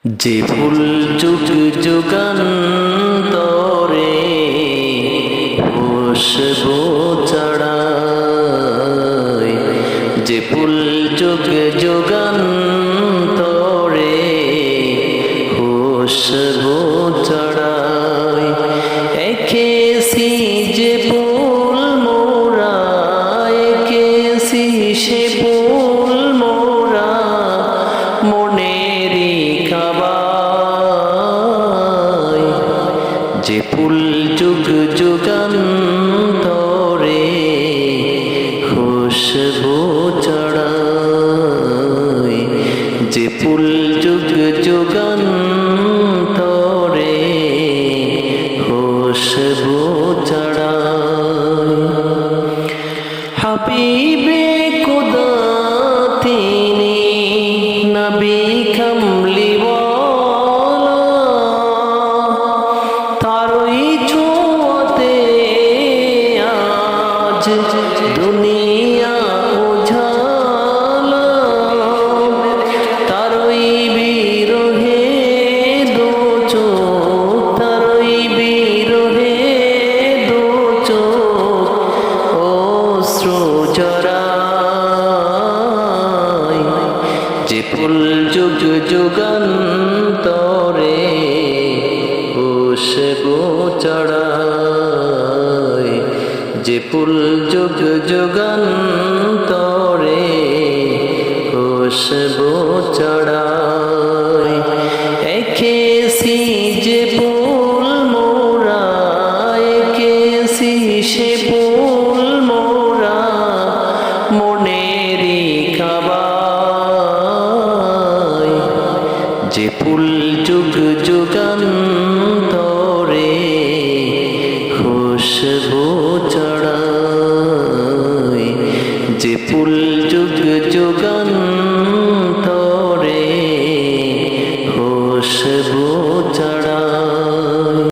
যে ফুল যুগ যুগান্তরে বসবো চড়াই, যে ফুল যুগ যুগান্তরে বসবো চড়াই, এঁকেছি যে ফুল মোরা, এঁকেছি সে ফুল মোরা মনেরই কাবায়, যে ফুল যুগ যুগান্তরে খুশবু চড়াই, যে ফুল যুগ যুগান্তরে খুশবু চড়াই। হাবিবে খুদা তিনি নবী কামলিওয়ালা, তারই ছোঁয়াতে আজ দুনিয়া উজালা, তারই বিরহে দু চোখ, তারই বিরহে দু চোখ অশ্রু ঝরায়, যে ফুল যুগ যুগান্তরে খুশবু চড়াই, যে ফুল যুগ যুগান্তরে খুশবু চড়াই, এঁকেছি যে ফুল মোরা, এঁকেছি সে ফুল মোরা মনেরই কাবায়, যে ফুল যুগ যুগান্তরে খুশবু চড়াই, যে ফুল